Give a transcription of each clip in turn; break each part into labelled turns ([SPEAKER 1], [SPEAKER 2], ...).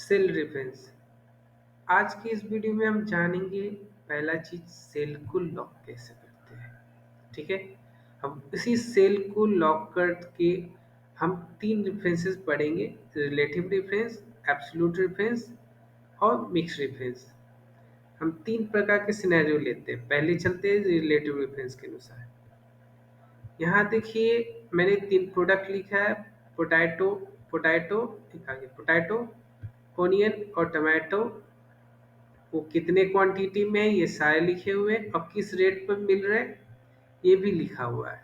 [SPEAKER 1] Cell reference. आज की इस वीडियो में हम जानेंगे पहला चीज सेल को लॉक कैसे करते हैं। ठीक है, हम इसी सेल को लॉक करके हम तीन रेफरेंसेस पढ़ेंगे: रिलेटिव रेफरेंस, एब्सोल्यूट रेफरेंस और मिक्स रेफरेंस। हम तीन प्रकार के सिनेरियो लेते हैं। पहले चलते हैं रिलेटिव रेफरेंस के अनुसार। यहाँ देखिए, मैंने तीन प्रोडक्ट लिखा है: पोटैटो पोटैटो पोटैटो, ओनियन और टमाटो। वो कितने क्वांटिटी में है ये सारे लिखे हुए हैं और किस रेट पर मिल रहे हैं ये भी लिखा हुआ है।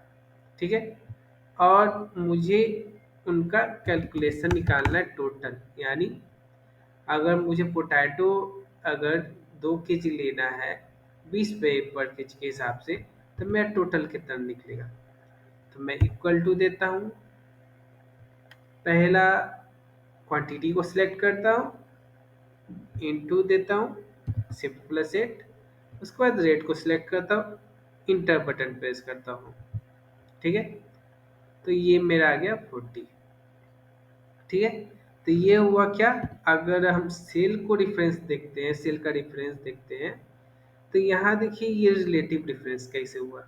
[SPEAKER 1] ठीक है, और मुझे उनका कैलकुलेशन निकालना है टोटल। यानी अगर मुझे पोटैटो अगर 2 केजी लेना है 20 रुपये पर केजी के हिसाब से, तो मेरा टोटल कितना निकलेगा। तो मैं इक्वल टू देता हूँ, पहला क्वांटिटी को सिलेक्ट करता हूँ, इंटू देता हूँ शिफ्ट प्लस 8, उसके बाद रेट को सिलेक्ट करता हूँ, इंटर बटन प्रेस करता हूँ। ठीक है, तो ये मेरा आ गया 40। ठीक है, तो ये हुआ क्या। अगर हम सेल को डिफरेंस देखते हैं, सेल का डिफरेंस देखते हैं, तो यहाँ देखिए ये रिलेटिव डिफरेंस कैसे हुआ।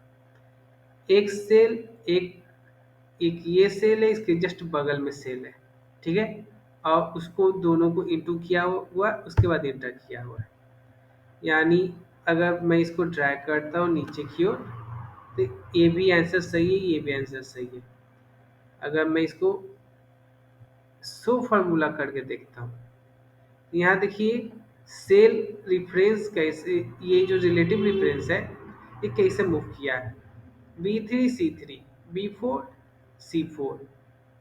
[SPEAKER 1] एक सेल, एक एक ये सेल है, इसके जस्ट बगल में सेल है। ठीक है, और उसको दोनों को इंटू किया हुआ, उसके बाद इंटर किया हुआ है। यानी अगर मैं इसको ड्रैग करता हूँ नीचे की ओर, तो ये भी आंसर सही है, ये भी आंसर सही है। अगर मैं इसको सो फार्मूला करके देखता हूँ, यहाँ देखिए सेल रिफरेंस कैसे, ये जो रिलेटिव रिफरेंस है ये कैसे मूव किया है। B3 C3, B4 C4,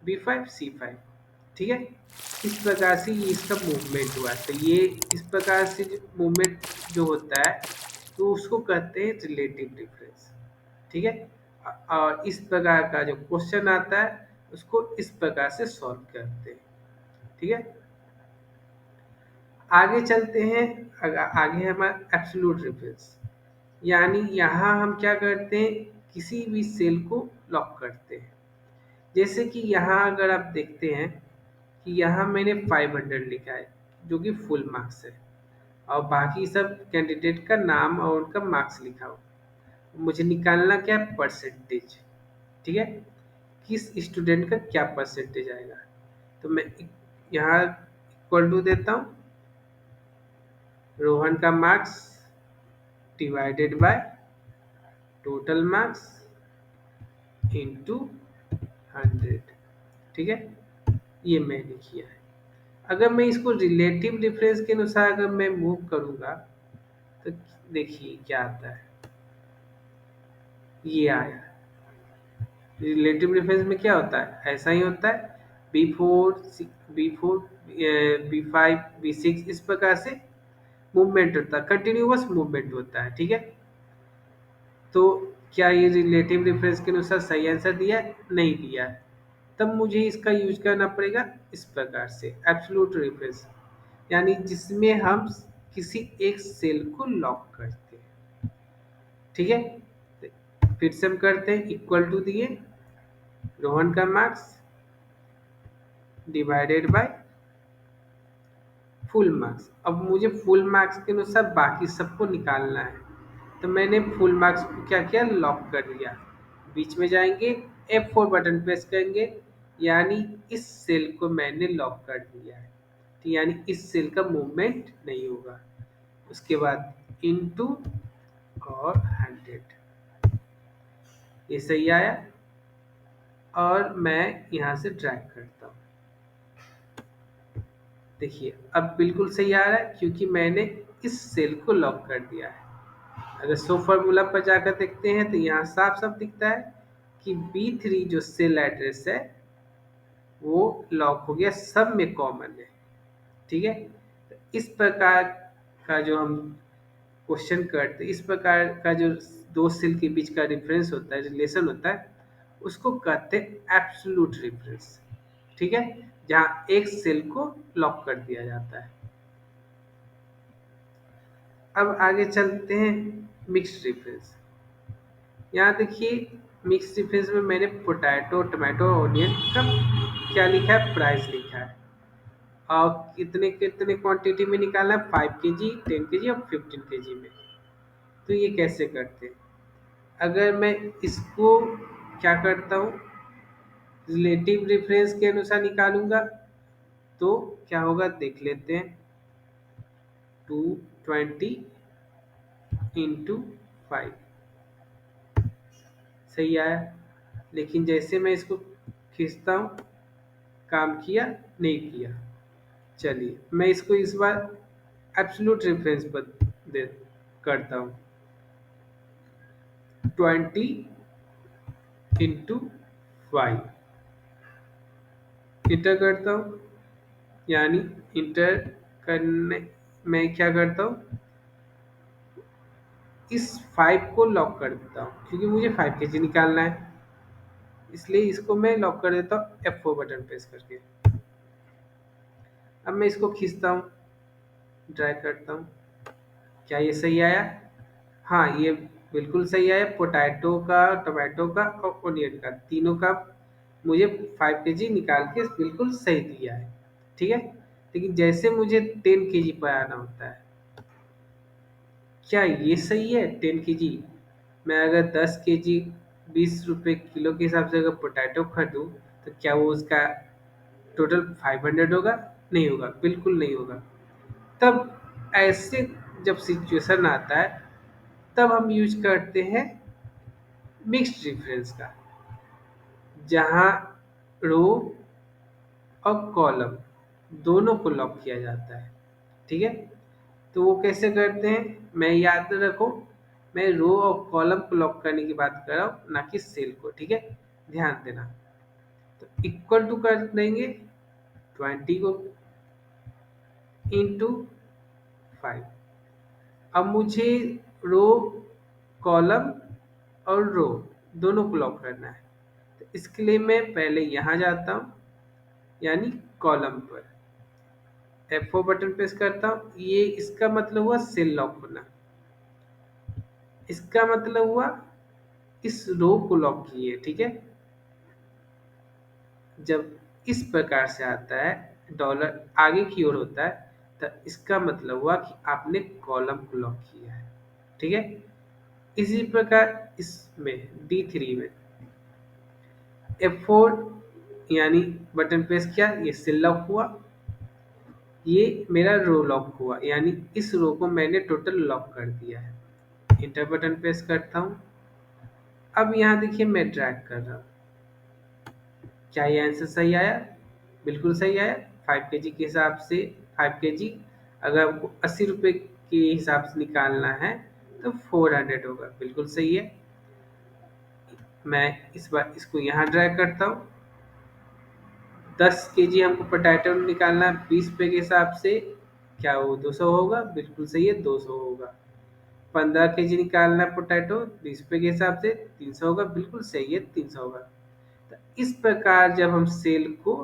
[SPEAKER 1] B5 C5। ठीक है, इस प्रकार से ये इसका मूवमेंट हुआ। तो ये इस प्रकार से मूवमेंट जो होता है तो उसको कहते हैं रिलेटिव डिफरेंस। ठीक है, और इस प्रकार का जो क्वेश्चन आता है उसको इस प्रकार से सॉल्व करते हैं। ठीक है, आगे चलते हैं। आगे है हमारा एब्सोल्यूट रेफरेंस। यानी यहाँ हम क्या करते हैं, किसी भी सेल को लॉक करते हैं। जैसे कि यहाँ अगर आप देखते हैं कि यहाँ मैंने 500 लिखा है जो कि फुल मार्क्स है, और बाकी सब कैंडिडेट का नाम और उनका मार्क्स लिखा हो। मुझे निकालना क्या है, परसेंटेज। ठीक है, किस स्टूडेंट का क्या परसेंटेज आएगा। तो मैं यहाँ इक्वल टू देता हूँ, रोहन का marks divided by total marks into 100। ठीक है, ये मैंने किया है। अगर मैं इसको रिलेटिव डिफरेंस के अनुसार अगर मैं मूव करूंगा, तो देखिए क्या आता है। ये आया, रिलेटिव डिफरेंस में क्या होता है, ऐसा ही होता है। बी फोर B5 B6 इस प्रकार से मूवमेंट होता है, कंटिन्यूअस मूवमेंट होता है। ठीक है, तो क्या ये रिलेटिव डिफरेंस के अनुसार सही आंसर दिया है? नहीं दिया है। तब मुझे इसका यूज करना पड़ेगा इस प्रकार से, एब्सोल्यूट रेफरेंस, यानी जिसमें हम किसी एक सेल को लॉक करते हैं। ठीक है, तो फिर से हम करते हैं, इक्वल टू दिए रोहन का marks divided by full marks. अब मुझे फुल मार्क्स के अनुसार बाकी सबको निकालना है, तो मैंने फुल मार्क्स को क्या किया, लॉक कर दिया। बीच में जाएंगे, F4 बटन प्रेस करेंगे, यानी इस सेल को मैंने लॉक कर दिया है। तो यानी इस सेल का मूवमेंट नहीं होगा। उसके बाद इनटू और 100, ये सही आया। और मैं यहाँ से ड्रैग करता हूँ, देखिए अब बिल्कुल सही आ रहा है क्योंकि मैंने इस सेल को लॉक कर दिया है। अगर सो फार्मूला पर जाकर देखते हैं तो यहाँ साफ साफ दिखता है कि B3 जो सेल एड्रेस है वो लॉक हो गया, सब में कॉमन है। ठीक है, तो इस प्रकार का जो हम क्वेश्चन करते, इस प्रकार का जो दो सेल के बीच का डिफरेंस होता है, रिलेशन होता है, उसको कहते हैं एब्सोल्यूट रेफरेंस। ठीक है, जहाँ एक सेल को लॉक कर दिया जाता है। अब आगे चलते हैं मिक्स्ड रेफरेंस। यहाँ देखिए मिक्स डिफरेंस में मैंने पोटैटो टमाटो ऑनियन का क्या लिखा है, प्राइस लिखा है, और कितने कितने क्वांटिटी में निकालना है, 5 kg, 10 kg और 15 kg में। तो ये कैसे करते हैं, अगर मैं इसको क्या करता हूँ, रिलेटिव रेफरेंस के अनुसार निकालूंगा तो क्या होगा देख लेते हैं। 220 इंटू 5 सही आया, लेकिन जैसे मैं इसको खींचता हूँ काम किया नहीं किया। चलिए मैं इसको इस बार एब्सोल्यूट रेफरेंस पर दे करता हूँ। 20 इंटू 5 इंटर करता हूँ, यानी इंटर करने मैं क्या करता हूँ, इस 5 को लॉक कर देता हूँ क्योंकि मुझे 5 kg निकालना है, इसलिए इसको मैं लॉक कर देता हूँ F4 बटन प्रेस करके। अब मैं इसको खींचता हूँ, ड्रैग करता हूँ, क्या ये सही आया? हाँ ये बिल्कुल सही आया। पोटैटो का, टोमेटो का और ओनियन का, तीनों का मुझे 5 kg निकाल के बिल्कुल सही दिया है, ठीक है। लेकिन जैसे मुझे 10 kg पर आना होता है, क्या ये सही है? 10 kg मैं अगर 10 kg 20 रुपये किलो के हिसाब से अगर पोटैटो खरीदूँ तो क्या वो उसका टोटल 500 होगा? नहीं होगा, बिल्कुल नहीं होगा। तब ऐसे जब सिचुएशन आता है तब हम यूज करते हैं मिक्स्ड रेफरेंस का, जहाँ रो और कॉलम दोनों को लॉक किया जाता है, ठीक है। तो वो कैसे करते हैं, मैं याद रखो, मैं रो और कॉलम को लॉक करने की बात कर रहा हूँ, ना कि सेल को, ठीक है, ध्यान देना। तो इक्वल टू कर देंगे 20 को इंटू 5। अब मुझे रो, कॉलम और रो दोनों को लॉक करना है, तो इसके लिए मैं पहले यहाँ जाता हूँ, यानी कॉलम पर F4 बटन प्रेस करता हूँ। ये इसका मतलब हुआ सेल लॉक होना, इसका मतलब हुआ इस रो को लॉक किए, ठीक है। जब इस प्रकार से आता है, डॉलर आगे की ओर होता है, तो इसका मतलब हुआ कि आपने कॉलम को लॉक किया है, ठीक है। इसी प्रकार इसमें D3 में F4 यानी बटन प्रेस किया, ये सेल लॉक हुआ, ये मेरा रो लॉक हुआ, यानी इस रो को मैंने टोटल लॉक कर दिया है। इंटर बटन प्रेस करता हूँ। अब यहाँ देखिए मैं ड्रैग कर रहा हूँ, क्या ये आंसर सही आया? बिल्कुल सही आया। 5 kg के हिसाब से 5 kg अगर आपको 80 रुपये के हिसाब से निकालना है तो 400 होगा, बिल्कुल सही है। मैं इस बार इसको यहाँ ड्रैग करता हूँ। 10 kg हमको पोटैटो निकालना है 20 रुपये के हिसाब से, क्या वो 200 होगा? बिल्कुल सही है, 200 होगा। 15 kg निकालना है पोटैटो 20 रुपये के हिसाब से, 300 होगा, बिल्कुल सही है, 300 होगा। तो इस प्रकार जब हम सेल को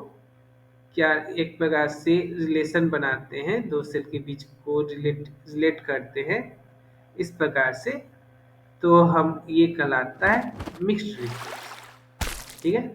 [SPEAKER 1] क्या एक प्रकार से रिलेशन बनाते हैं, दो सेल के बीच को रिलेट करते हैं इस प्रकार से, तो हम ये कहलाता है मिक्स्ड रेफरेंस, ठीक है।